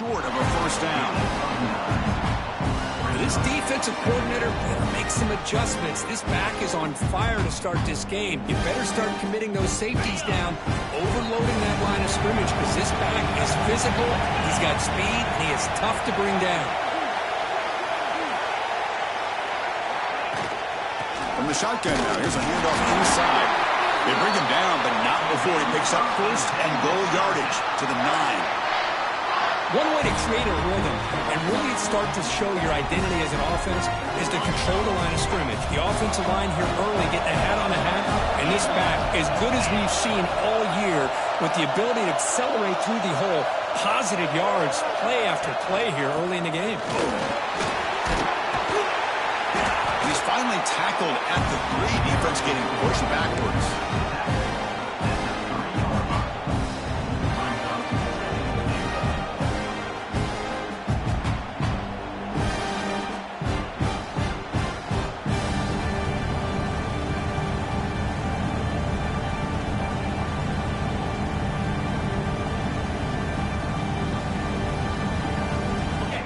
short of a first down. This defensive coordinator better make some adjustments. This back is on fire to start this game. You better start committing those safeties down, overloading that line of scrimmage, because this back is physical, he's got speed, and he is tough to bring down. From the shotgun now, here's a handoff inside. They bring him down, but not before he picks up first and goal yardage to the 9. One way to create a rhythm and really start to show your identity as an offense is to control the line of scrimmage. The offensive line here early getting a hat on a hat, and this back, as good as we've seen all year, with the ability to accelerate through the hole, positive yards, play after play here early in the game. He's finally tackled at the 3. Defense getting pushed backwards.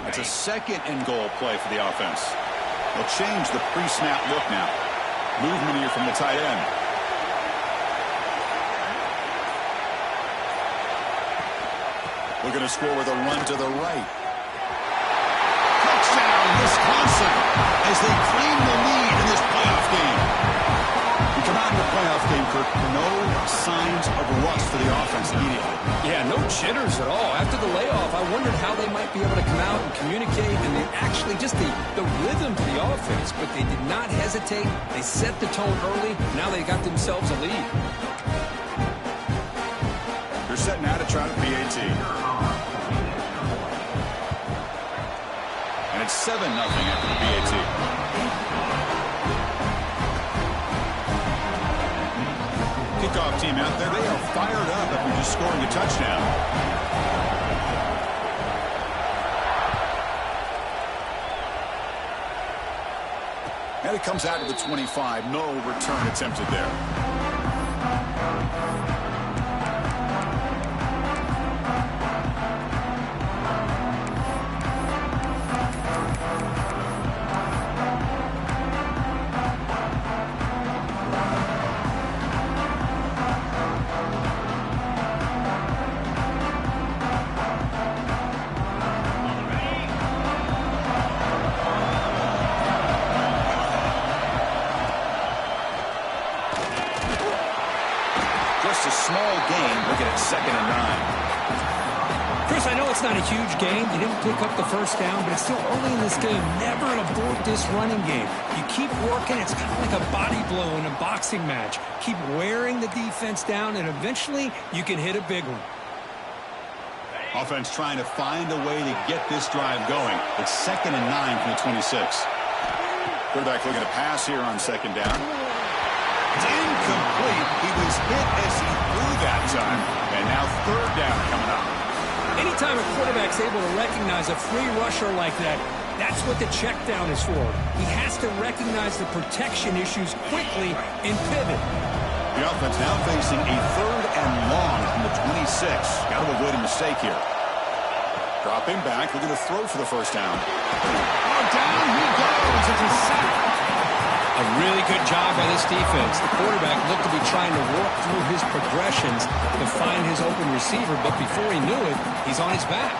It's a second and goal play for the offense. They'll change the pre-snap look now. Movement here from the tight end. Looking to score with a run to the right. Touchdown, Wisconsin, as they claim the lead in this playoff game. We come out in the playoff game, Kirk. No signs of rust for the offense immediately. Yeah, no jitters at all. After the layoff, I wondered how they might be able to come out and communicate, and they actually just the rhythm to the offense, but they did not hesitate. They set the tone early. Now they got themselves a lead. They're setting out to try to PAT. And it's 7-0 after the PAT. Kickoff team out there. They are fired up after just scoring a touchdown. And it comes out to the 25. No return attempted there. Just a small gain. Looking at 2nd and 9. Chris, I know it's not a huge game. You didn't pick up the first down, but it's still early in this game. Never abort this running game. You keep working. It's kind of like a body blow in a boxing match. Keep wearing the defense down, and eventually you can hit a big one. Offense trying to find a way to get this drive going. It's 2nd and 9 from the 26. Quarterback looking to pass here on 2nd down. It's incomplete. He was hit as he threw that time. And now 3rd down coming up. Anytime a quarterback's able to recognize a free rusher like that, that's what the check down is for. He has to recognize the protection issues quickly and pivot. The offense now facing a 3rd and long from the 26. Got to avoid a mistake here. Dropping back, looking to throw for the first down. Oh, down he goes. It's a sack. A really good job by this defense. The quarterback looked to be trying to work through his progressions to find his open receiver, but before he knew it, he's on his back.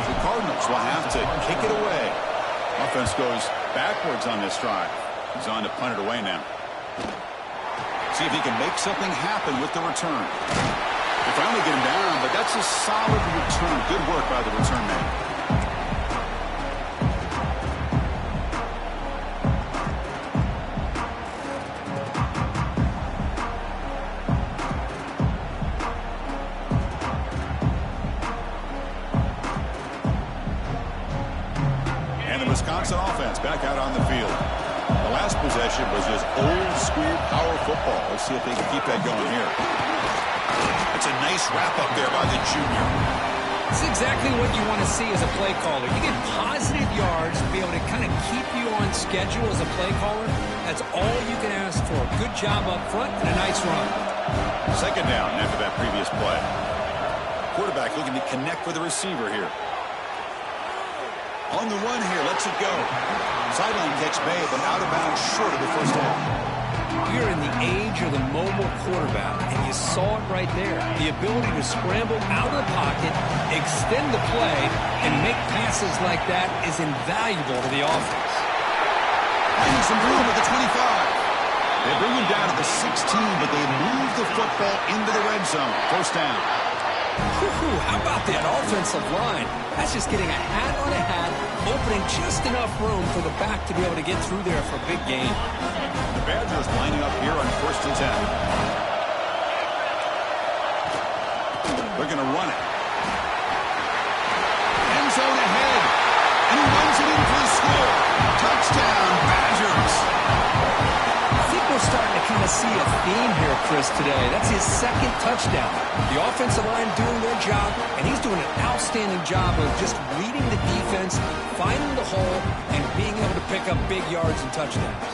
The Cardinals will have to kick it away. Offense goes backwards on this drive. He's on to punt it away now. See if he can make something happen with the return. They finally get him down, but that's a solid return. Good work by the return man. Wisconsin offense back out on the field. The last possession was just old school power football. Let's see if they can keep that going here. It's a nice wrap up there by the junior. It's exactly what you want to see as a play caller. You get positive yards to be able to kind of keep you on schedule as a play caller. That's all you can ask for. Good job up front and a nice run. 2nd down after that previous play. Quarterback looking to connect with the receiver here. On the run here, lets it go. Sideline catch made, but out of bounds short of the first down. You're in the age of the mobile quarterback, and you saw it right there. The ability to scramble out of the pocket, extend the play, and make passes like that is invaluable to the offense. Finding some room at the 25. They bring him down to the 16, but they move the football into the red zone. First down. How about that offensive line? That's just getting a hat on a hat, opening just enough room for the back to be able to get through there for a big gain. The Badgers lining up here on 1st and 10. They're going to run it. End zone ahead. And he runs it in for the score. Touchdown, Badgers. I think we're starting to kind of see a theme here, Chris, today. That's his second touchdown. The offensive line doing their job, and he's doing an outstanding job of just reading the defense, finding the hole, and being able to pick up big yards and touchdowns.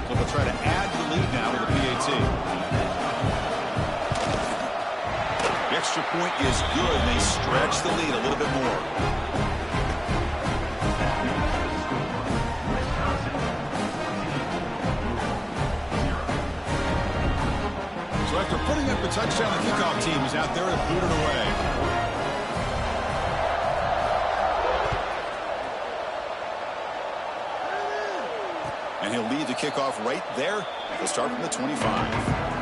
So they'll try to add to the lead now with a PAT. The extra point is good, and they stretch the lead a little bit more. So after putting up a touchdown, the kickoff team is out there to boot it away. And he'll lead the kickoff right there. He'll start from the 25.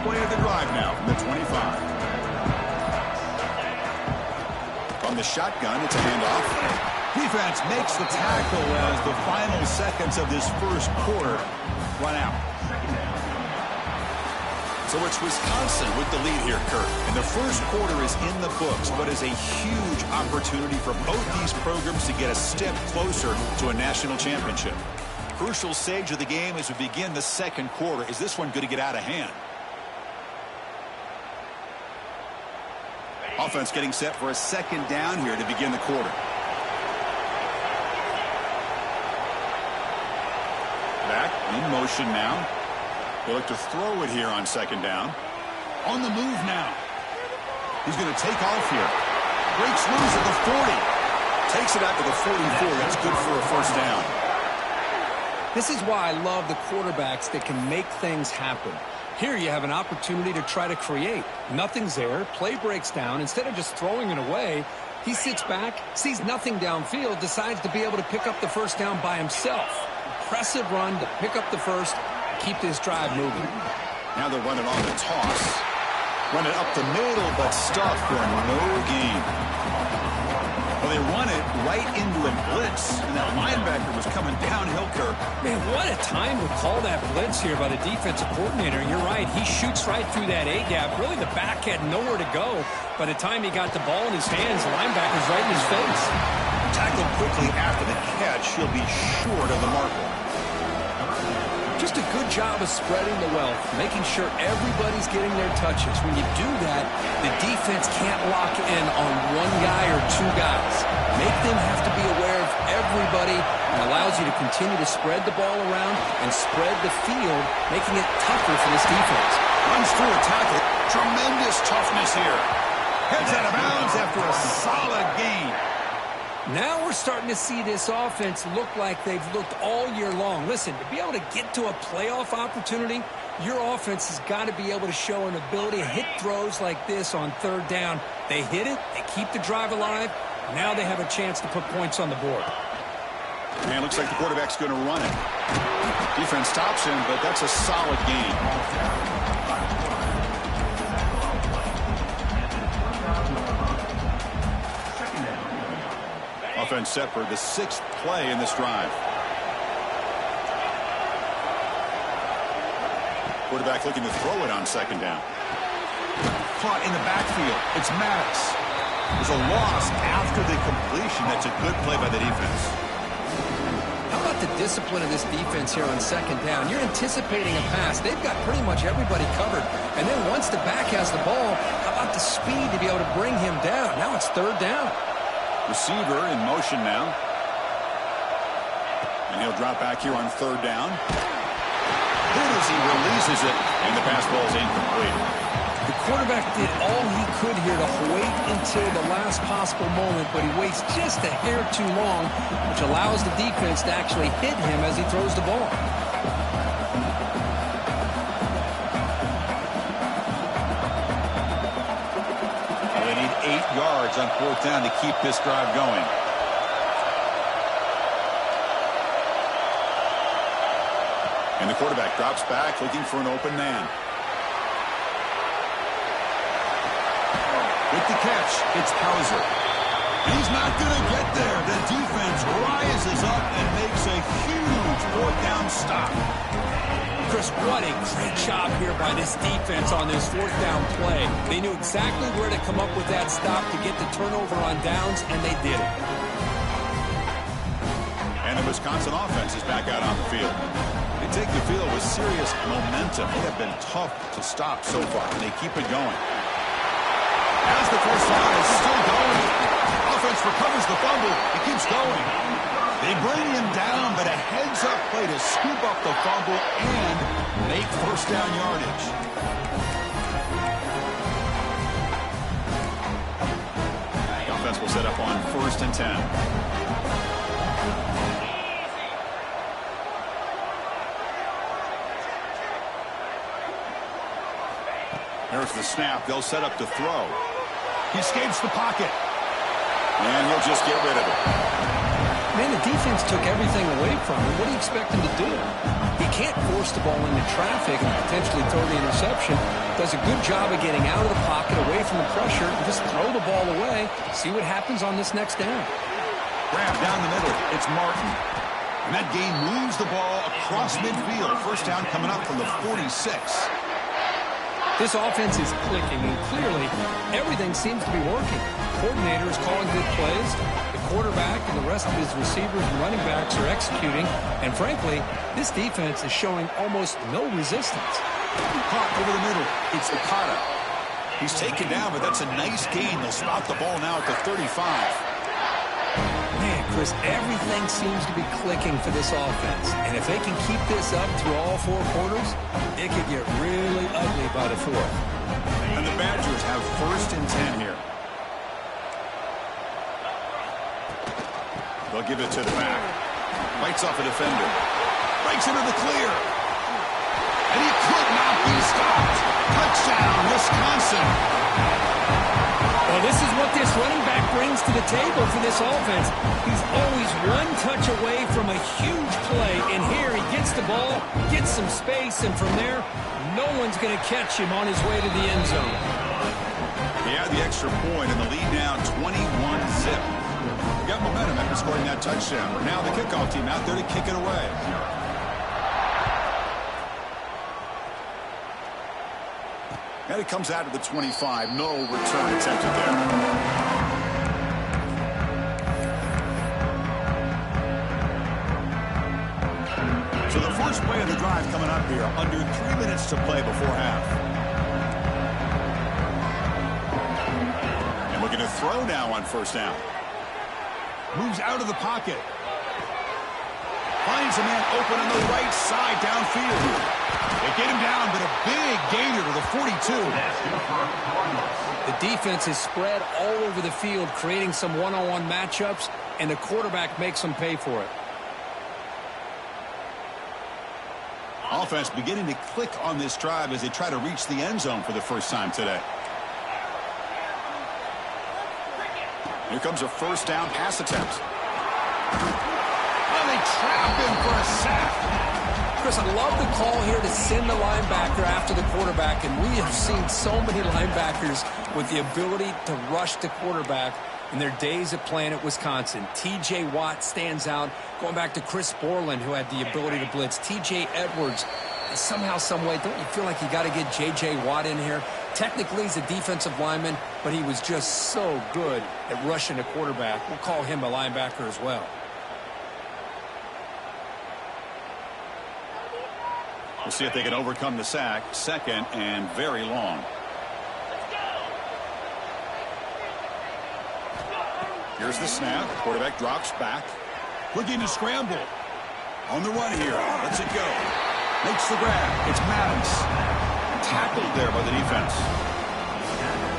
Play of the drive now from the 25. From the shotgun, it's a handoff. Defense makes the tackle as the final seconds of this first quarter run out. So it's Wisconsin with the lead here, Kurt. And the first quarter is in the books, but is a huge opportunity for both these programs to get a step closer to a national championship. Crucial stage of the game as we begin the second quarter. Is this one going to get out of hand? Offense getting set for a second down here to begin the quarter. Back in motion now. They look to throw it here on second down. On the move now. He's going to take off here. Breaks loose at the 40. Takes it out to the 44. That's good for a first down. This is why I love the quarterbacks that can make things happen. Here you have an opportunity to try to create. Nothing's there. Play breaks down. Instead of just throwing it away, he sits back, sees nothing downfield, decides to be able to pick up the first down by himself. Impressive run to pick up the first, keep this drive moving. Now they'll run it on the toss. Run it up the middle, but stuffed for no gain. Well, they run it right into a blitz, and that linebacker was coming downhill, Kirk. Man, what a time to call that blitz here by the defensive coordinator. You're right. He shoots right through that A-gap. Really, the back had nowhere to go. By the time he got the ball in his hands, the linebacker's right in his face. Tackled quickly after the catch. He'll be short of the marker. Just a good job of spreading the wealth, making sure everybody's getting their touches. When you do that, the defense can't lock in on one guy or two guys. Make them have to be aware of everybody and allows you to continue to spread the ball around and spread the field, making it tougher for this defense. Runs through a tackle. Tremendous toughness here. Heads out of bounds after a solid gain. Now we're starting to see this offense look like they've looked all year long. Listen, to be able to get to a playoff opportunity, your offense has got to be able to show an ability to hit throws like this on third down. They hit it, they keep the drive alive. Now they have a chance to put points on the board. Man, looks like the quarterback's going to run it. Defense stops him, but that's a solid gain. Offense set for the 6th play in this drive. Quarterback looking to throw it on second down. Caught in the backfield. It's Maddox. There's a loss after the completion. That's a good play by the defense. How about the discipline of this defense here on second down. You're anticipating a pass. They've got pretty much everybody covered. And then once the back has the ball, how about the speed to be able to bring him down? Now it's third down. Receiver in motion now. And he'll drop back here on third down. Good as he releases it, and the pass ball is incomplete. The quarterback did all he could here to wait until the last possible moment, but he waits just a hair too long, which allows the defense to actually hit him as he throws the ball. Well, they need 8 yards on fourth down to keep this drive going. And the quarterback drops back, looking for an open man. With the catch, it's Hauser. He's not going to get there. The defense rises up and makes a huge fourth down stop. Chris, what a great job here by this defense on this fourth down play. They knew exactly where to come up with that stop to get the turnover on downs, and they did it. And the Wisconsin offense is back out on the field. They take the field with serious momentum. They have been tough to stop so far, and they keep it going. As the first down is still going. Offense recovers the fumble. It keeps going. They bring him down, but a heads-up play to scoop up the fumble and make first down yardage. The offense will set up on 1st and 10. There's the snap. They'll set up to throw. He escapes the pocket. And he'll just get rid of it. Man, the defense took everything away from him. What do you expect him to do? He can't force the ball into traffic and potentially throw the interception. Does a good job of getting out of the pocket, away from the pressure, and just throw the ball away. See what happens on this next down. Grab down the middle. It's Martin. And that game moves the ball across midfield. First down coming up from the 46. This offense is clicking, and clearly everything seems to be working. The coordinator is calling good plays. The quarterback and the rest of his receivers and running backs are executing. And frankly, this defense is showing almost no resistance. Caught over the middle. It's Okada. He's taken down, but that's a nice gain. They'll spot the ball now at the 35. Man, Chris, everything seems to be clicking for this offense. And if they can keep this up through all 4 quarters, it could get really ugly by the 4th. And the Badgers have 1st and 10 here. They'll give it to the back. Bites off a defender. Breaks into the clear. And he could not be stopped. Touchdown, Wisconsin. Well, this is what this running back brings to the table for this offense. He's always one touch away from a huge play. And here he gets the ball, gets some space, and from there, no one's going to catch him on his way to the end zone. He had the extra point, and the lead now 21-zip. We got momentum after scoring that touchdown. Now the kickoff team out there to kick it away. And it comes out of the 25. No return attempted there. So the first play of the drive coming up here. Under 3 minutes to play before half. And we're going to throw now on first down. Moves out of the pocket. Finds a man open on the right side downfield. They get him down, but a big gainer to the 42. The defense is spread all over the field, creating some one-on-one matchups, and the quarterback makes them pay for it. Offense beginning to click on this drive as they try to reach the end zone for the first time today. Here comes a first down pass attempt. And they trap him for a sack. Chris, I love the call here to send the linebacker after the quarterback, and we have seen so many linebackers with the ability to rush the quarterback in their days of playing at Wisconsin. T.J. Watt stands out, going back to Chris Borland, who had the ability to blitz. T.J. Edwards, and somehow, some way, don't you feel like you got to get J.J. Watt in here? Technically, he's a defensive lineman, but he was just so good at rushing the quarterback. We'll call him a linebacker as well. We'll see if they can overcome the sack. Second and very long. Here's the snap. Quarterback drops back. Looking to scramble. On the run here. Lets it go. Makes the grab. It's Maddox. Tackled there by the defense.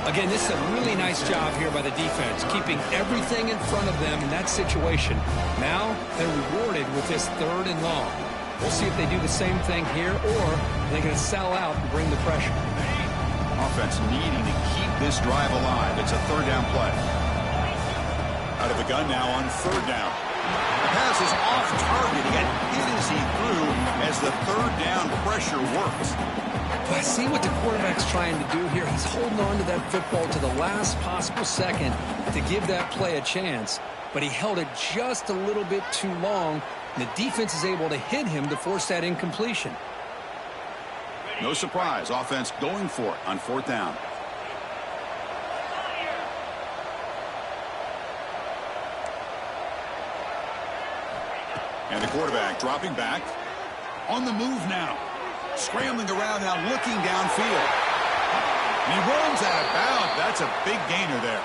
Again, this is a really nice job here by the defense, keeping everything in front of them in that situation. Now they're rewarded with this 3rd and long. We'll see if they do the same thing here, or they're going to sell out and bring the pressure. Offense needing to keep this drive alive. It's a 3rd down play. Out of the gun now on 3rd down. The pass is off target. He got hit as he threw as the 3rd down pressure works. But I see what the quarterback's trying to do here. He's holding on to that football to the last possible second to give that play a chance. But he held it just a little bit too long. And the defense is able to hit him to force that incompletion. No surprise. Offense going for it on 4th down. And the quarterback dropping back. On the move now. Scrambling around now, looking downfield. And he runs out of bounds. That's a big gainer there.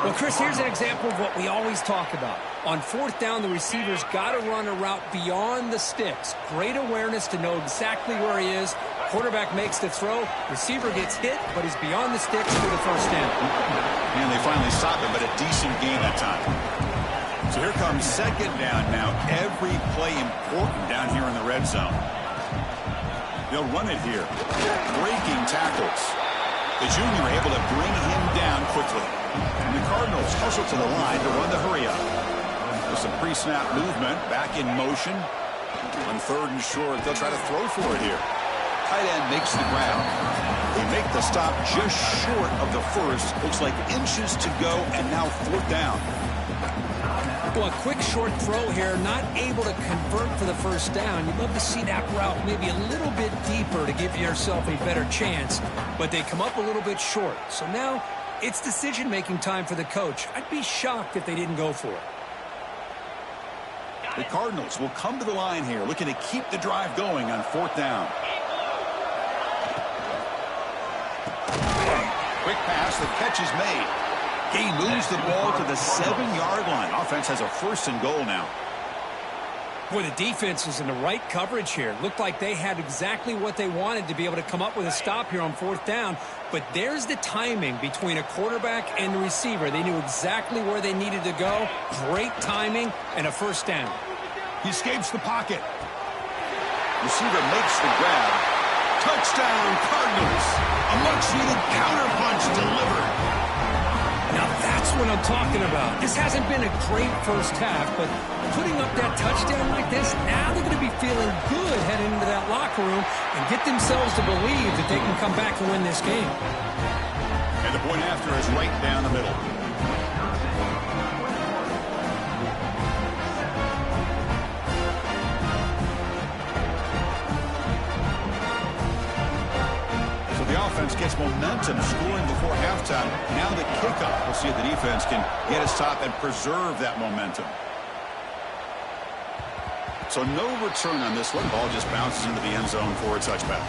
Well, Chris, here's an example of what we always talk about. On 4th down, the receiver's got to run a route beyond the sticks. Great awareness to know exactly where he is. Quarterback makes the throw. Receiver gets hit, but he's beyond the sticks for the 1st down. And they finally stop him, but a decent gain that time. So here comes 2nd down now. Every play important down here in the red zone. They'll run it here. Breaking tackles. The junior able to bring him down quickly. And the Cardinals hustle to the line to run the hurry up. With some pre-snap movement. Back in motion. On 3rd and short, they'll try to throw for it here. Tight end makes the grab. They make the stop just short of the 1st. Looks like inches to go, and now 4th down. Well, a quick short throw here, not able to convert for the 1st down. You'd love to see that route maybe a little bit deeper to give yourself a better chance, but they come up a little bit short. So now it's decision-making time for the coach. I'd be shocked if they didn't go for it. The Cardinals will come to the line here, looking to keep the drive going on 4th down. Quick pass, the catch is made. He moves the ball to the 7-yard line. Offense has a 1st and goal now. Boy, the defense was in the right coverage here. Looked like they had exactly what they wanted to be able to come up with a stop here on 4th down. But there's the timing between a quarterback and the receiver. They knew exactly where they needed to go. Great timing and a 1st down. He escapes the pocket. Receiver makes the grab. Touchdown, Cardinals. A much-needed counterpunch delivered. Now that's what I'm talking about. This hasn't been a great 1st half, but putting up that touchdown like this, now they're going to be feeling good heading into that locker room and get themselves to believe that they can come back and win this game. And the point after is right down the middle. Offense gets momentum, scoring before halftime. Now the kickoff. We'll see if the defense can get a stop and preserve that momentum. So no return on this one. Ball just bounces into the end zone for a touchback.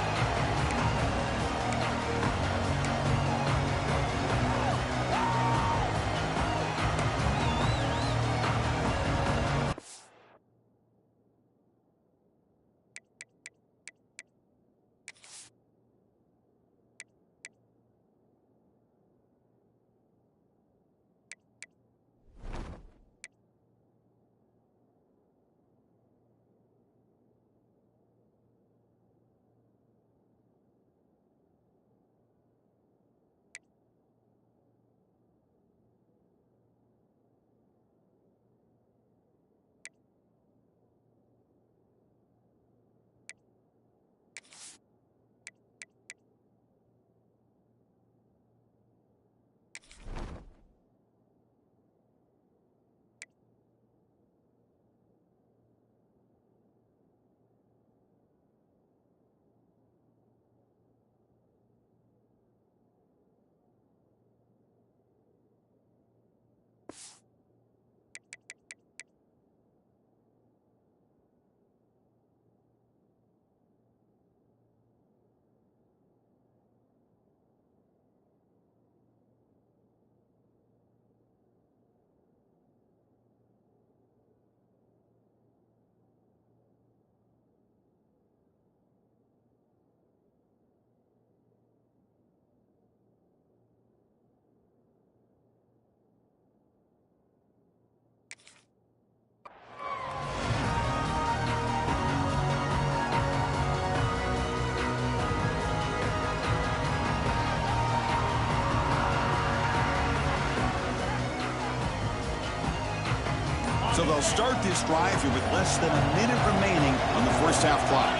So they'll start this drive here with less than a minute remaining on the first half clock.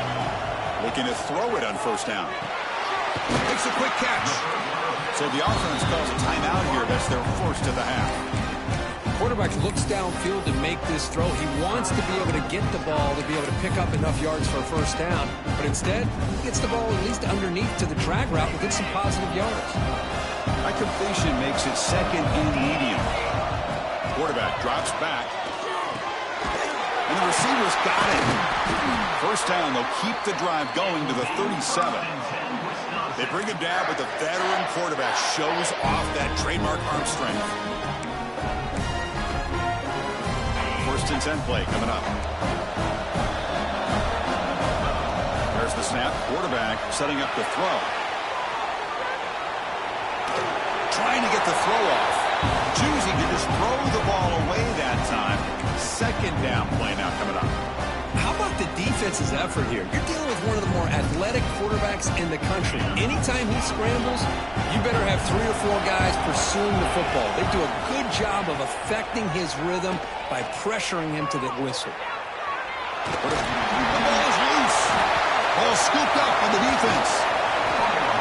Looking to throw it on first down. Makes a quick catch. So the offense calls a timeout here. That's their first of the half. Quarterback looks downfield to make this throw. He wants to be able to get the ball to be able to pick up enough yards for a first down. But instead, he gets the ball at least underneath to the drag route and gets some positive yards. That completion makes it second and medium. Quarterback drops back. And the receiver's got it. First down, they'll keep the drive going to the 37. They bring him down, but the veteran quarterback shows off that trademark arm strength. First and 10 play coming up. There's the snap. Quarterback setting up the throw. Trying to get the throw off. Choosing to just throw the ball away that time. Second down play now coming up. How about the defense's effort here? You're dealing with one of the more athletic quarterbacks in the country. Anytime he scrambles, you better have 3 or 4 guys pursuing the football. They do a good job of affecting his rhythm by pressuring him to the whistle. The ball is loose. Ball scooped up on the defense.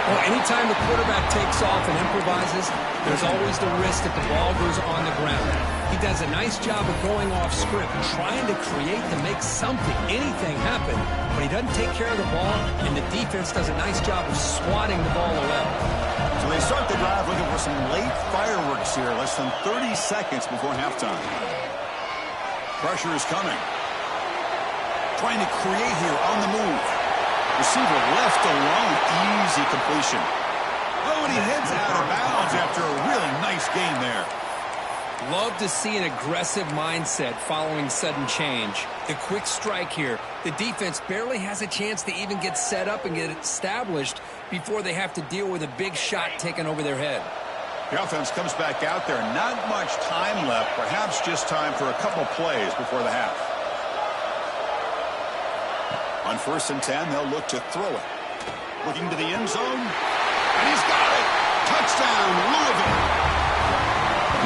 Well, anytime the quarterback takes off and improvises, there's always the risk that the ball goes on the ground. He does a nice job of going off script, trying to create to make something, anything happen, but he doesn't take care of the ball, and the defense does a nice job of swatting the ball away. So they start the drive looking for some late fireworks here, less than 30 seconds before halftime. Pressure is coming. Trying to create here on the move. Receiver left alone. Easy completion. Oh, and he heads out of bounds after a really nice game there. Love to see an aggressive mindset following sudden change. The quick strike here. The defense barely has a chance to even get set up and get established before they have to deal with a big shot taken over their head. The offense comes back out there. Not much time left. Perhaps just time for a couple plays before the half. On first and 10, they'll look to throw it. Looking to the end zone. And he's got it. Touchdown, Louisville.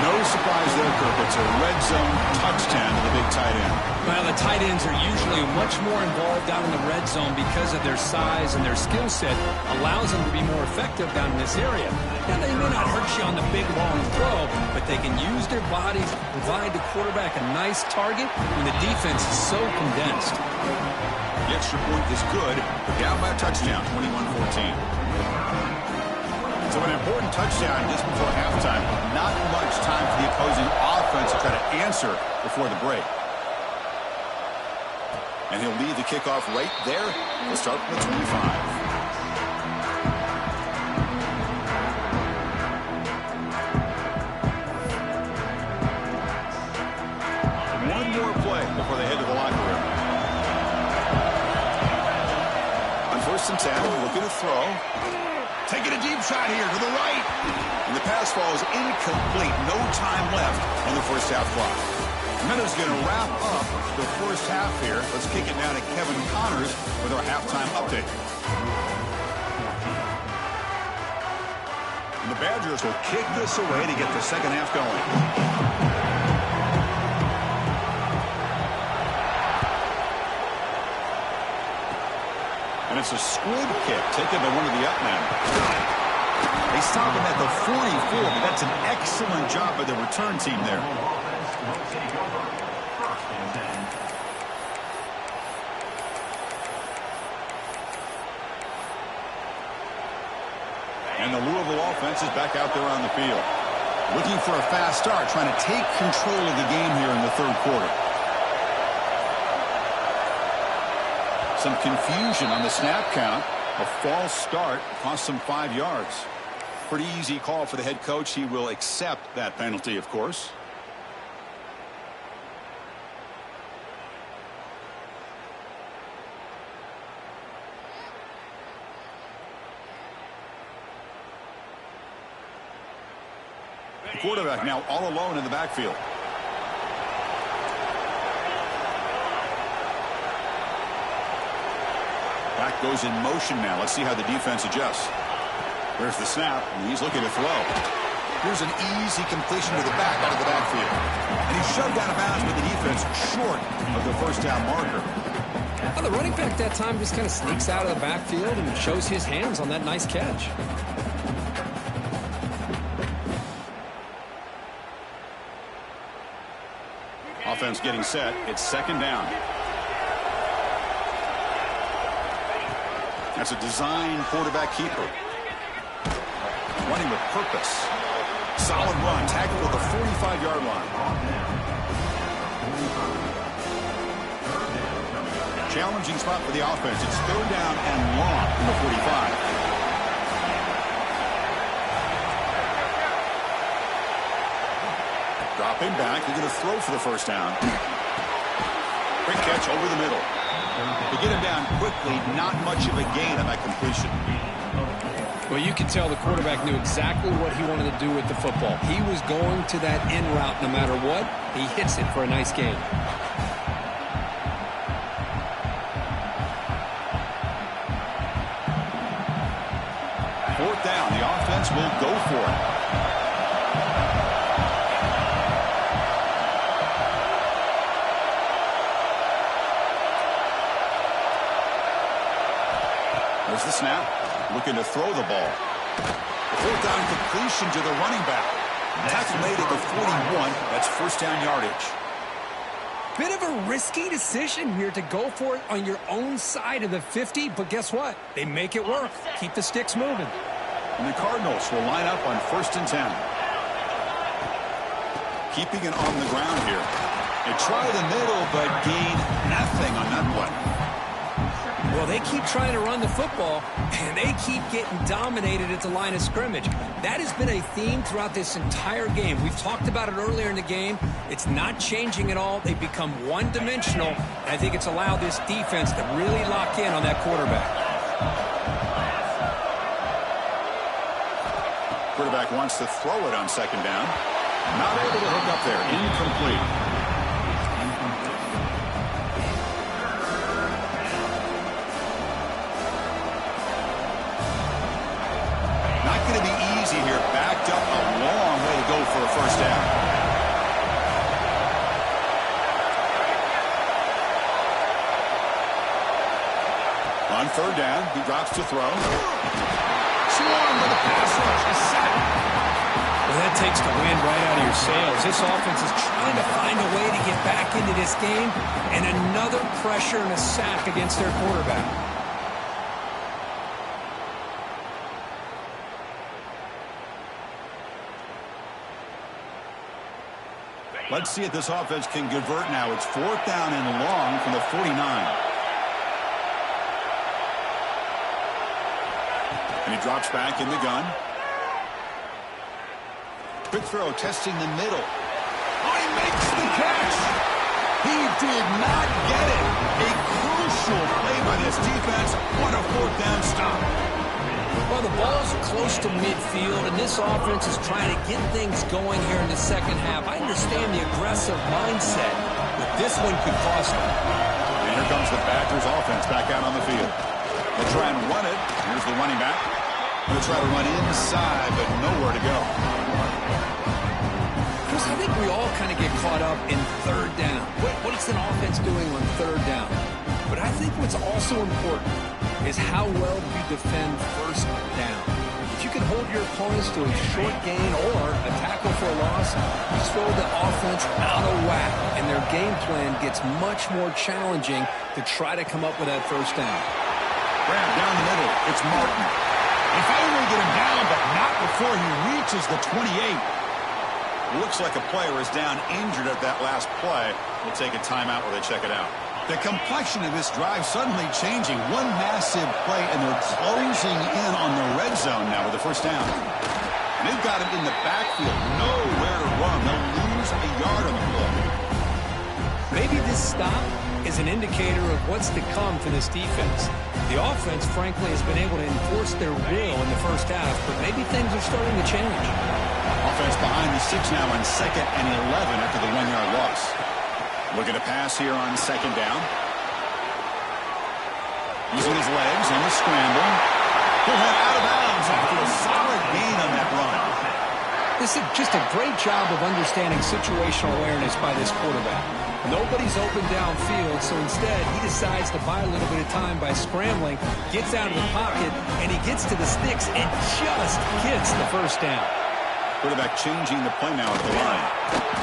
No surprise there, Kirk. It's a red zone touchdown to the big tight end. Well, the tight ends are usually much more involved down in the red zone because of their size and their skill set allows them to be more effective down in this area. Now, they may not hurt you on the big, long throw, but they can use their bodies to provide the quarterback a nice target when the defense is so condensed. The extra point is good. They're down by a touchdown, 21-14. So an important touchdown just before halftime. Not much time for the opposing offense to try to answer before the break. And he'll lead the kickoff right there. We'll start from the 25. One more play before they head to the locker room. On first and 10, looking to throw. Taking a deep shot here to the right. And the pass ball is incomplete. No time left on the first half clock. Minutes going to wrap up the first half here. Let's kick it down to Kevin Connors with our halftime update. And the Badgers will kick this away to get the second half going. And it's a squib kick taken by one of the up men. They stop him at the 44, but that's an excellent job by the return team there. And the Louisville offense is back out there on the field. Looking for a fast start, trying to take control of the game here in the third quarter. Some confusion on the snap count. A false start cost them 5 yards. Pretty easy call for the head coach. He will accept that penalty, of course. The quarterback now all alone in the backfield. Back goes in motion now. Let's see how the defense adjusts. There's the snap, and he's looking to throw. Here's an easy completion to the back out of the backfield. And he's shoved out of bounds with the defense short of the first down marker. Well, the running back that time just kind of sneaks out of the backfield and shows his hands on that nice catch. Offense getting set. It's second down. That's a design quarterback keeper. Running with purpose. Solid run. Tackled at the 45-yard line. Challenging spot for the offense. It's third down and long from the 45. Dropping back. They're going to throw for the first down. Quick catch over the middle. They get him down quickly. Not much of a gain on that completion. Well, you can tell the quarterback knew exactly what he wanted to do with the football. He was going to that in route no matter what. He hits it for a nice gain. Fourth down. The offense will go for it. There's the snap. Looking to throw the ball. The fourth down completion to the running back. Tackle made at the 41. That's first down yardage. Bit of a risky decision here to go for it on your own side of the 50, but guess what? They make it work. Keep the sticks moving. And the Cardinals will line up on first and 10. Keeping it on the ground here. They try the middle, but gain nothing on that one. Well, they keep trying to run the football, and they keep getting dominated at the line of scrimmage. That has been a theme throughout this entire game. We've talked about it earlier in the game. It's not changing at all. They've become one-dimensional, and I think it's allowed this defense to really lock in on that quarterback. Quarterback wants to throw it on second down. Not able to hook up there. Incomplete. Going to be easy here. Backed up a long way to go for a first down. On third down, he drops to throw. Swarmed by the pass rush. A sack. Well, that takes the wind right out of your sails. This offense is trying to find a way to get back into this game, and another pressure and a sack against their quarterback. Let's see if this offense can convert now. It's fourth down and long from the 49. And he drops back in the gun. Quick throw, testing the middle. Oh, he makes the catch. He did not get it. A crucial play by this defense. What a fourth down stop. Well, the ball's close to midfield, and this offense is trying to get things going here in the second half. I understand the aggressive mindset, but this one could cost them. And here comes the Badgers offense back out on the field. They'll try and run it. Here's the running back. They'll try to run inside, but nowhere to go. Chris, I think we all kind of get caught up in third down. What is an offense doing on third down? But I think what's also important is how well do you defend first down. If you can hold your opponents to a short gain or a tackle for a loss, you throw the offense out of whack, and their game plan gets much more challenging to try to come up with that first down. Grab down the middle. It's Martin. They finally get him down, but not before he reaches the 28. Looks like a player is down injured at that last play. We'll take a timeout while they check it out. The complexion of this drive suddenly changing. One massive play, and they're closing in on the red zone now with the first down. And they've got him in the backfield. Nowhere to run. They'll lose a yard on the play. Maybe this stop is an indicator of what's to come for this defense. The offense, frankly, has been able to enforce their will in the first half, but maybe things are starting to change. Offense behind the 6 now on 2nd and 11 after the 1-yard loss. Looking to pass here on second down. Using his legs on the scramble. He'll head out of bounds after a solid gain on that run. The This is just a great job of understanding situational awareness by this quarterback. Nobody's open downfield, so instead he decides to buy a little bit of time by scrambling, gets out of the pocket, and he gets to the sticks and just gets the first down. Quarterback changing the play now at the line.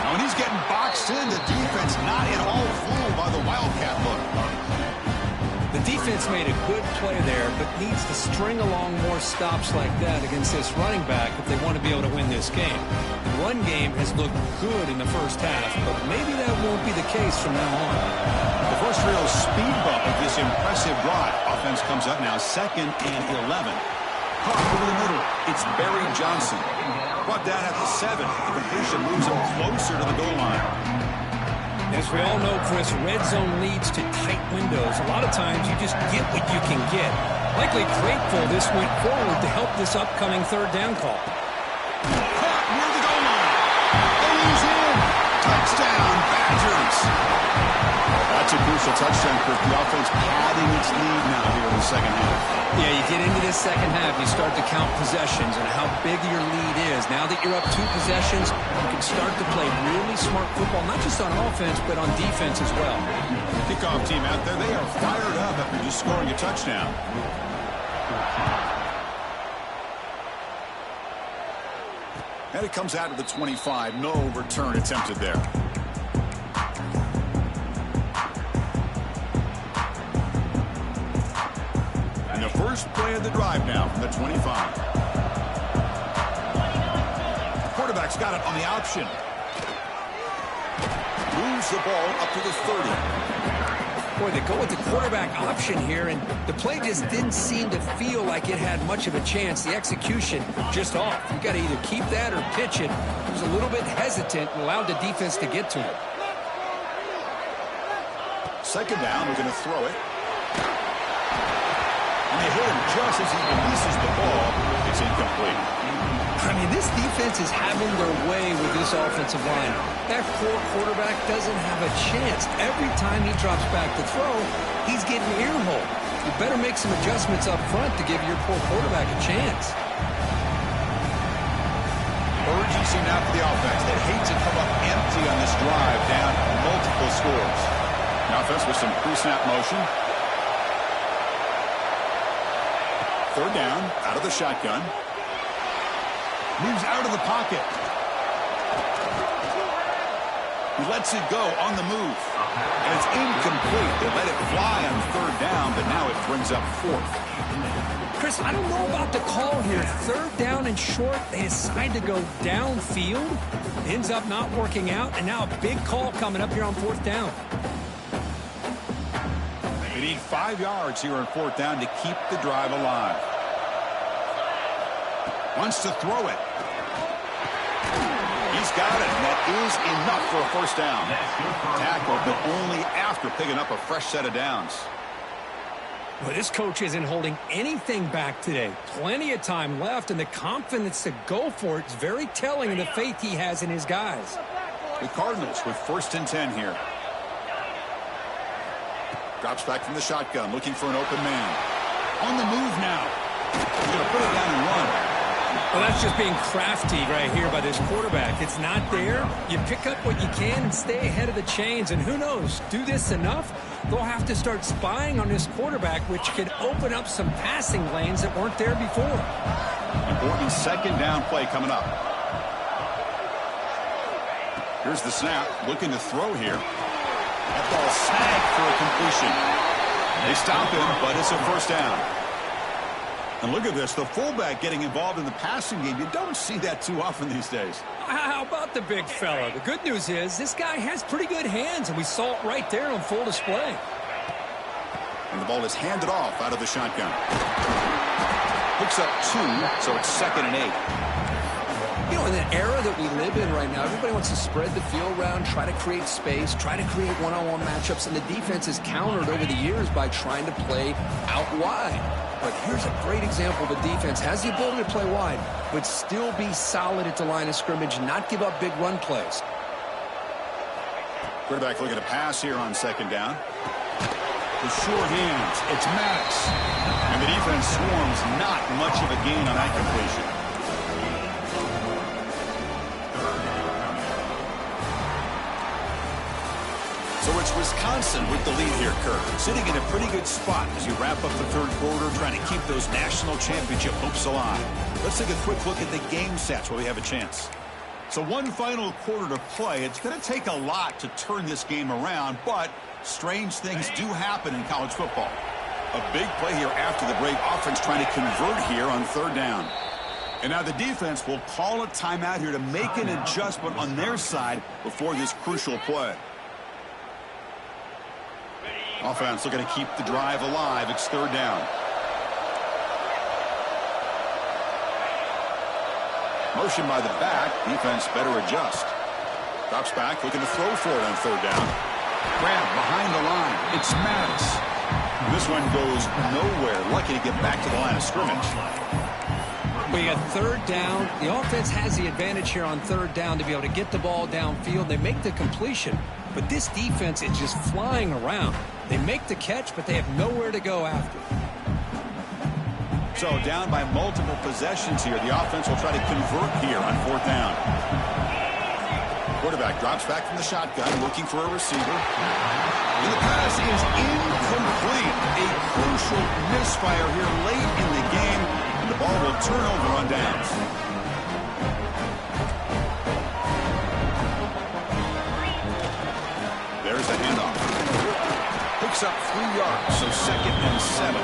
Now when he's getting boxed in, the defense not at all fooled by the Wildcat look. The defense made a good play there, but needs to string along more stops like that against this running back if they want to be able to win this game. The run game has looked good in the first half, but maybe that won't be the case from now on. The first real speed bump of this impressive drive. Offense comes up now 2nd and 11. Caught over the middle. It's Barry Johnson. Brought down at the 7. The completion moves him closer to the goal line. As we all know, Chris, red zone leads to tight windows. A lot of times you just get what you can get. Likely grateful this went forward to help this upcoming third down call. Caught near the goal line. And he's in. Touchdown, Badgers. That's a crucial touchdown for the offense padding its lead now here in the second half. Yeah, you get into this second half, you start to count possessions and how big your lead is. Now that you're up 2 possessions, you can start to play really smart football, not just on offense, but on defense as well. Kickoff team out there, they are fired up after just scoring a touchdown. And it comes out of the 25. No return attempted there. And the first play of the drive now from the 25. The quarterback's got it on the option. Moves the ball up to the 30. Boy, they go with the quarterback option here, and the play just didn't seem to feel like it had much of a chance. The execution just off. You got to either keep that or pitch it. He was a little bit hesitant and allowed the defense to get to him. Second down, we're going to throw it. And they hit him just as he releases the ball. It's incomplete. I mean, this defense is having their way with this offensive line. That poor quarterback doesn't have a chance. Every time he drops back to throw, he's getting earholed. You better make some adjustments up front to give your poor quarterback a chance. Urgency now for the offense. They hate to come up empty on this drive, down multiple scores. The offense with some pre-snap motion. Third down, out of the shotgun. Moves out of the pocket. He lets it go on the move. And it's incomplete. They let it fly on third down, but now it brings up 4th. Chris, I don't know about the call here. Third down and short, they decide to go downfield. Ends up not working out, and now a big call coming up here on 4th down. They need 5 yards here on 4th down to keep the drive alive. Wants to throw it. He's got it, and that is enough for a first down. Tackle, but only after picking up a fresh set of downs. Well, this coach isn't holding anything back today. Plenty of time left, and the confidence to go for it is very telling of the faith he has in his guys. The Cardinals with 1st and 10 here. Drops back from the shotgun, looking for an open man. On the move now. He's going to put it down and run. Well, that's just being crafty right here by this quarterback. It's not there. You pick up what you can and stay ahead of the chains. And who knows, do this enough, they'll have to start spying on this quarterback, which could open up some passing lanes that weren't there before. Important second down play coming up. Here's the snap, looking to throw here. That ball snagged for a completion. They stop him, but it's a first down. And look at this, the fullback getting involved in the passing game. You don't see that too often these days. How about the big fella? The good news is this guy has pretty good hands, and we saw it right there on full display. And the ball is handed off out of the shotgun. Picks up 2, so it's 2nd and 8. You know, in the era that we live in right now, everybody wants to spread the field around, try to create space, try to create one-on-one matchups, and the defense is countered over the years by trying to play out wide. But here's a great example. The defense has the ability to play wide, but still be solid at the line of scrimmage, not give up big run plays. Quarterback looking to pass here on 2nd down. The sure hands, it's Maddox. And the defense swarms, not much of a gain on that completion. Wisconsin with the lead here, Kirk. Sitting in a pretty good spot as you wrap up the third quarter, trying to keep those national championship hopes alive. Let's take a quick look at the game stats while we have a chance. So one final quarter to play. It's going to take a lot to turn this game around, but strange things do happen in college football. A big play here after the break. Offense trying to convert here on third down. And now the defense will call a timeout here to make an adjustment on their side before this crucial play. Offense looking to keep the drive alive. It's third down. Motion by the back. Defense better adjust. Drops back, looking to throw for it on third down. Grab behind the line. It's Maddox. This one goes nowhere. Lucky to get back to the line of scrimmage. We got third down. The offense has the advantage here on third down to be able to get the ball downfield. They make the completion, but this defense is just flying around. They make the catch, but they have nowhere to go after. So down by multiple possessions here. The offense will try to convert here on fourth down. Quarterback drops back from the shotgun, looking for a receiver. And the pass is incomplete. A crucial misfire here late in the game, and the ball will turn over on downs. There's the handoff. Picks up 3 yards, so 2nd and 7.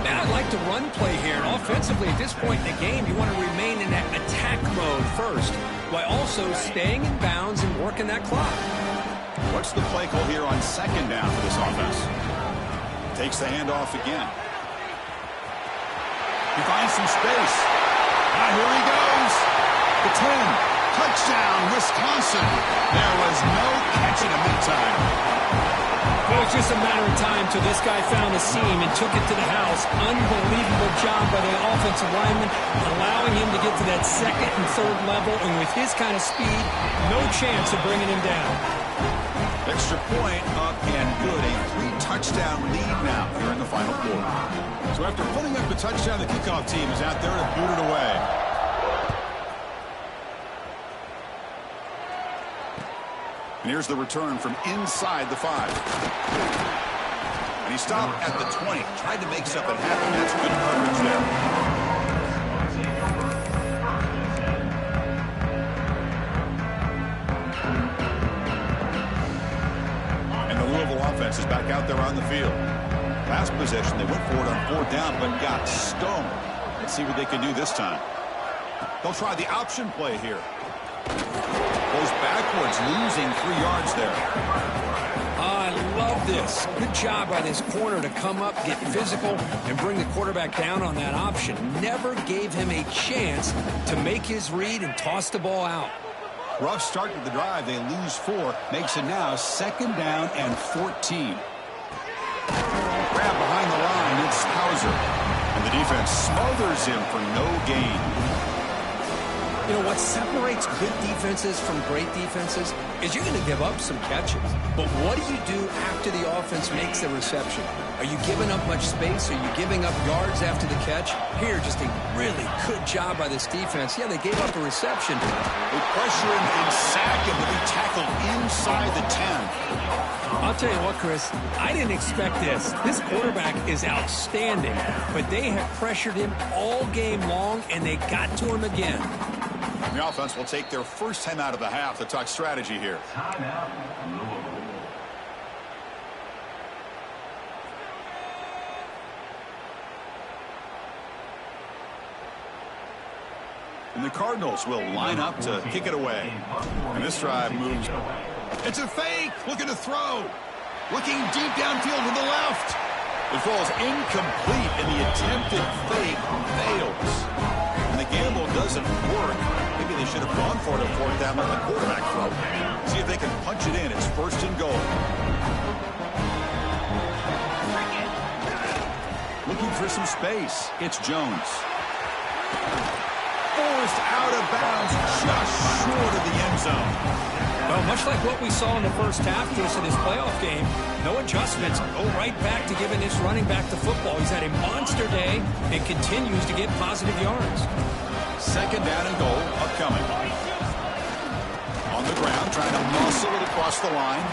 And I'd like to run play here. And offensively, at this point in the game, you want to remain in that attack mode first, while also staying in bounds and working that clock. What's the play call here on 2nd down for this offense? Takes the handoff again. He finds some space. Now here he goes. The 10. Touchdown, Wisconsin. There was no catching him that time. It was just a matter of time till this guy found the seam and took it to the house. Unbelievable job by the offensive lineman, allowing him to get to that 2nd and 3rd level, and with his kind of speed, no chance of bringing him down. Extra point up and good. A 3-touchdown lead now here in the final quarter. So after putting up the touchdown, the kickoff team is out there to boot it away. And here's the return from inside the 5. And he stopped at the 20. Tried to make something happen. That's good coverage there. And the Louisville offense is back out there on the field. Last possession, they went for it on fourth down, but got stoned. Let's see what they can do this time. They'll try the option play here. Goes backwards, losing 3 yards there. I love this. Good job by this corner to come up, get physical, and bring the quarterback down on that option. Never gave him a chance to make his read and toss the ball out. Rough start to the drive. They lose 4. Makes it now 2nd down and 14. Grab behind the line. It's Hauser. And the defense smothers him for no gain. You know, what separates good defenses from great defenses is you're going to give up some catches. But what do you do after the offense makes the reception? Are you giving up much space? Are you giving up yards after the catch? Here, just a really good job by this defense. Yeah, they gave up a reception. They pressure him and sack him to be tackled inside the 10. I'll tell you what, Chris, I didn't expect this. This quarterback is outstanding, but they have pressured him all game long, and they got to him again. The offense will take their first time out of the half to talk strategy here. And the Cardinals will line up to kick it away. And this drive moves. It's a fake. Looking to throw. Looking deep downfield to the left. It falls incomplete, and the attempted fake fails. And the gamble doesn't work. Maybe they should have gone for it on fourth down, let the quarterback throw. See if they can punch it in. It's 1st and goal. Looking for some space. It's Jones. Forced out of bounds, just short of the end zone. Well, much like what we saw in the first half of this playoff game, no adjustments. Go right back to giving this running back the football. He's had a monster day and continues to get positive yards. 2nd down and goal upcoming. On the ground, trying to muscle it across the line.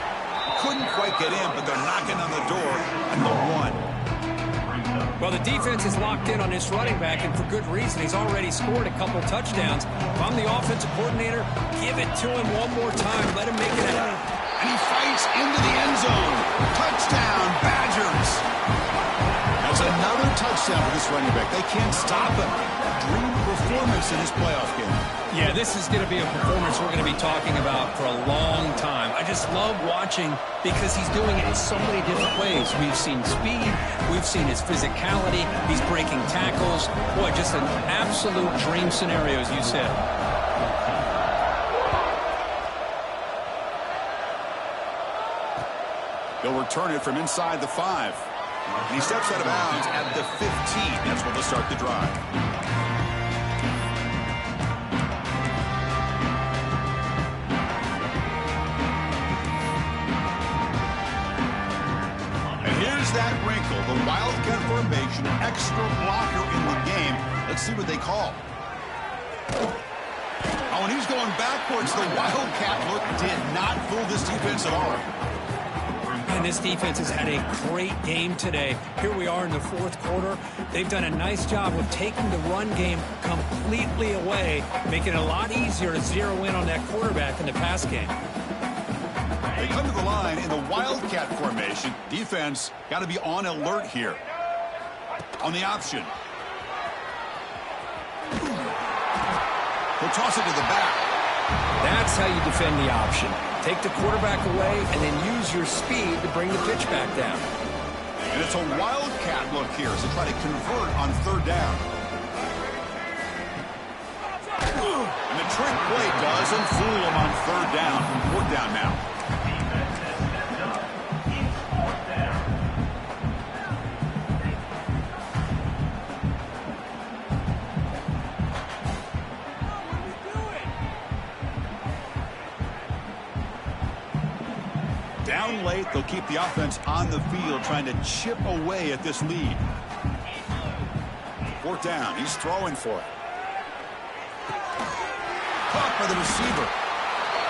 couldn't quite get in, but they're knocking on the door at the 1. Well, the defense is locked in on this running back, and for good reason. He's already scored a couple touchdowns. If I'm the offensive coordinator, give it to him one more time. Let him make it happen. And he fights into the end zone. Touchdown, Badgers. That's another touchdown for this running back. They can't stop him. Dream performance in his playoff game. Yeah, this is going to be a performance we're going to be talking about for a long time. I just love watching because he's doing it in so many different ways. We've seen speed. We've seen his physicality. He's breaking tackles. Boy, just an absolute dream scenario, as you said. They'll return it from inside the 5. And he steps out of bounds at the 15. That's where they'll start the drive. And here's that wrinkle, the Wildcat formation, extra blocker in the game. Let's see what they call. Oh, and he's going backwards. The Wildcat look did not fool this defense at all. And this defense has had a great game today. Here we are in the fourth quarter. They've done a nice job of taking the run game completely away, making it a lot easier to zero in on that quarterback in the pass game. They come to the line in the Wildcat formation. Defense got to be on alert here. On the option. He'll toss it to the back. That's how you defend the option. Take the quarterback away and then use your speed to bring the pitch back down. And it's a Wildcat look here as they try to convert on third down. And the trick play doesn't fool them on third down. Fourth down now. Down late, they'll keep the offense on the field trying to chip away at this lead. Fourth down, he's throwing for it. Caught by the receiver.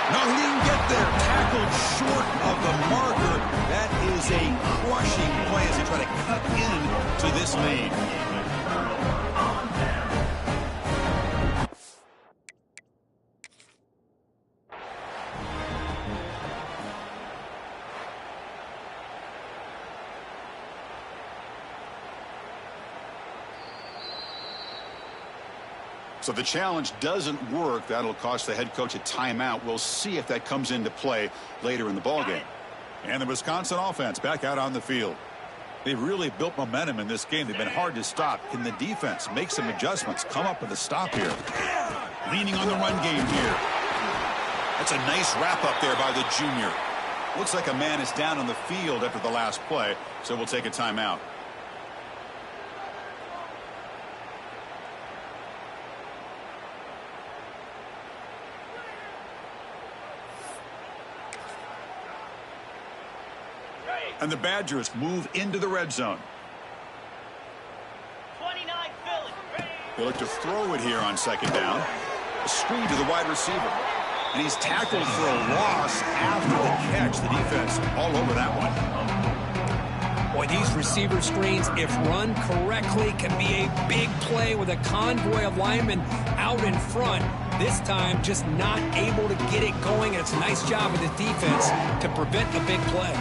No, he didn't get there. Tackled short of the marker. That is a crushing play as they try to cut into this lead. So the challenge doesn't work. That'll cost the head coach a timeout. We'll see if that comes into play later in the ballgame. And the Wisconsin offense back out on the field. They've really built momentum in this game. They've been hard to stop. Can the defense make some adjustments? Come up with a stop here. Leaning on the run game here. That's a nice wrap up there by the junior. Looks like a man is down on the field after the last play, so we'll take a timeout. And the Badgers move into the red zone. 29 Philly. They look to throw it here on second down. A screen to the wide receiver. And he's tackled for a loss after the catch. The defense all over that one. Boy, these receiver screens, if run correctly, can be a big play with a convoy of linemen out in front. This time, just not able to get it going. And it's a nice job of the defense to prevent a big play.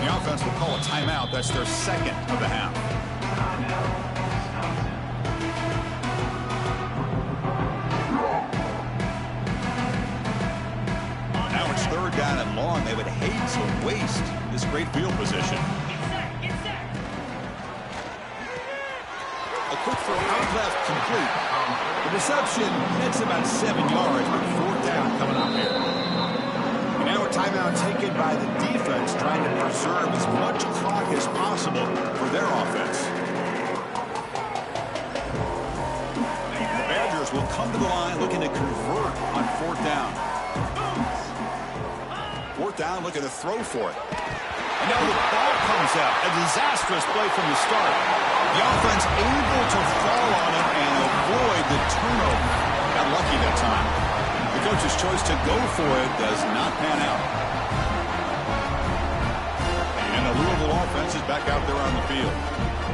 The offense will call a timeout. That's their second of the half. Now it's third down and long. They would hate to waste this great field position. A quick throw out left, complete. The reception, that's about 7 yards, but fourth down coming up here. And now a timeout taken by the defense, trying to preserve as much clock as possible for their offense. The Badgers will come to the line looking to convert on fourth down. Fourth down, looking to throw for it. And now the ball comes out. A disastrous play from the start. The offense able to fall on it and avoid the turnover. Got lucky that time. The The coach's choice to go for it does not pan out. And the Louisville offense is back out there on the field.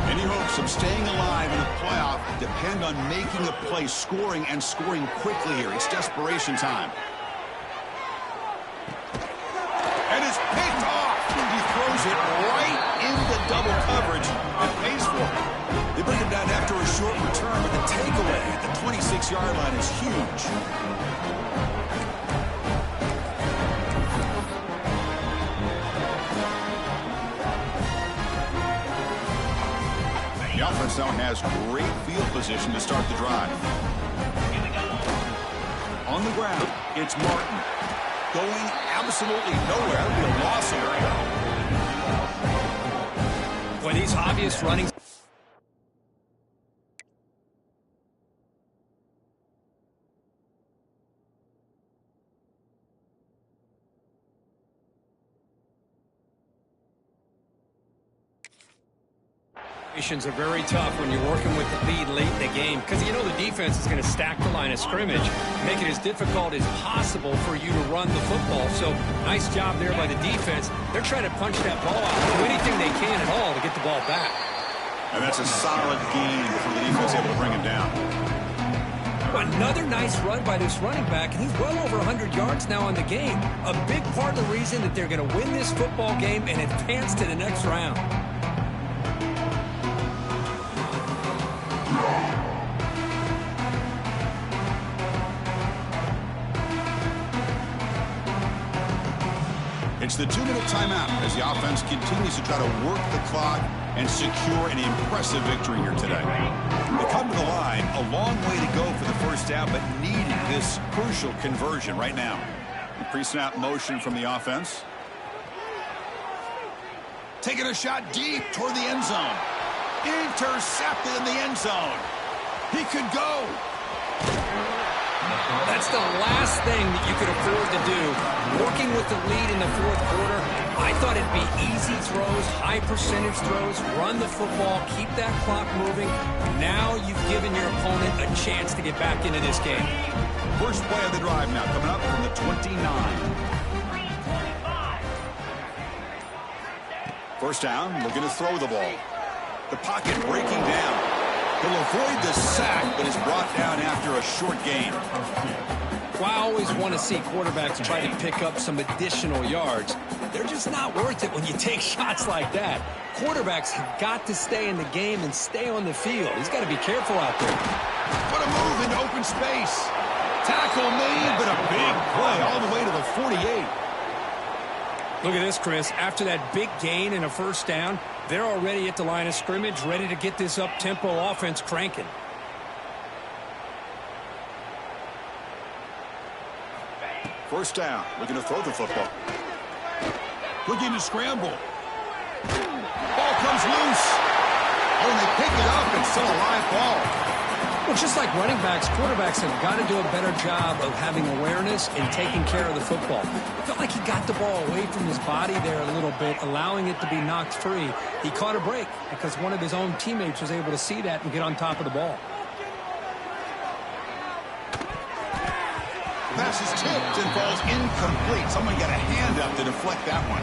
Any hopes of staying alive in a playoff depend on making a play, scoring, and scoring quickly here. It's desperation time. And it's picked off. He throws it right into double coverage and pays for it. They bring him down after a short return, but the takeaway at the 26-yard line is huge. The offense now has great field position to start the drive. On the ground, it's Martin. Going absolutely nowhere. That would be a loss of. Boy, these obvious running are very tough when you're working with the lead late in the game because you know the defense is going to stack the line of scrimmage, make it as difficult as possible for you to run the football. So nice job there by the defense. They're trying to punch that ball out, do anything they can at all to get the ball back. And that's a solid gain before the defense able to bring him down. Another nice run by this running back, and he's well over 100 yards now in the game. A big part of the reason that they're going to win this football game and advance to the next round. It's the 2-minute timeout as the offense continues to try to work the clock and secure an impressive victory here today. They come to the line, a long way to go for the first down, but needing this crucial conversion right now. The pre-snap motion from the offense. Taking a shot deep toward the end zone. Intercepted in the end zone. He could go. That's the last thing that you could afford to do. Working with the lead in the fourth quarter, I thought it'd be easy throws, high percentage throws, run the football, keep that clock moving. Now you've given your opponent a chance to get back into this game. First play of the drive now coming up from the 29. First down, looking to throw the ball. The pocket breaking down. He'll avoid the sack, but is brought down after a short gain. Well, I always want to see quarterbacks try to pick up some additional yards. They're just not worth it when you take shots like that. Quarterbacks have got to stay in the game and stay on the field. He's got to be careful out there. What a move into open space. Tackle made, but a big play all the way to the 48. Look at this, Chris. After that big gain and a first down, they're already at the line of scrimmage, ready to get this up-tempo offense cranking. First down, looking to throw the football. Looking to scramble. Ball comes loose. Oh, and they pick it up. It's still a live ball. Well, just like running backs, quarterbacks have got to do a better job of having awareness and taking care of the football. I felt like he got the ball away from his body there a little bit, allowing it to be knocked free. He caught a break because one of his own teammates was able to see that and get on top of the ball. Pass is tipped and falls incomplete. Someone got a hand up to deflect that one.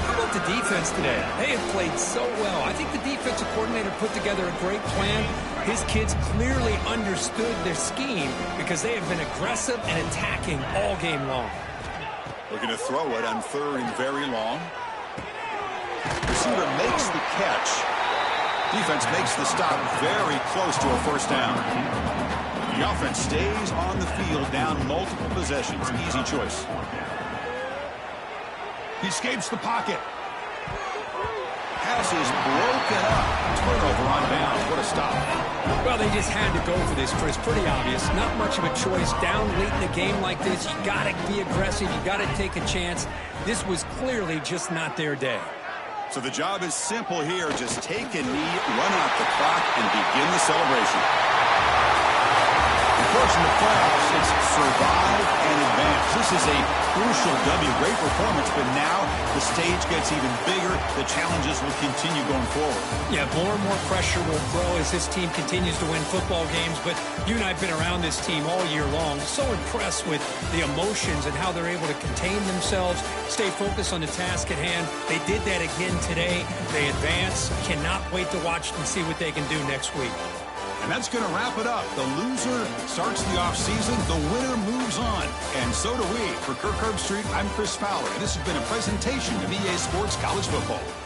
How about the defense today? They have played so well. I think the defensive coordinator put together a great plan. His kids clearly understood their scheme because they have been aggressive and attacking all game long. Looking to throw it on third and very long. Receiver makes the catch. Defense makes the stop very close to a first down. The offense stays on the field down multiple possessions. Easy choice. He escapes the pocket. Pass is broken up. Turnover on downs. What a stop. Well, they just had to go for this, Chris. Pretty obvious. Not much of a choice. Down late in the game like this, you got to be aggressive. You got to take a chance. This was clearly just not their day. So the job is simple here. Just take a knee, run out the clock, and begin the celebration. Of course, in the playoffs, it's survive and advance. This is a crucial W. Great performance, but now the stage gets even bigger. The challenges will continue going forward. Yeah, more and more pressure will grow as this team continues to win football games. But you and I have been around this team all year long. So impressed with the emotions and how they're able to contain themselves, stay focused on the task at hand. They did that again today. They advance. Cannot wait to watch and see what they can do next week. And that's going to wrap it up. The loser starts the offseason. The winner moves on. And so do we. For Kirk Herbstreit, I'm Chris Fowler. And this has been a presentation of EA Sports College Football.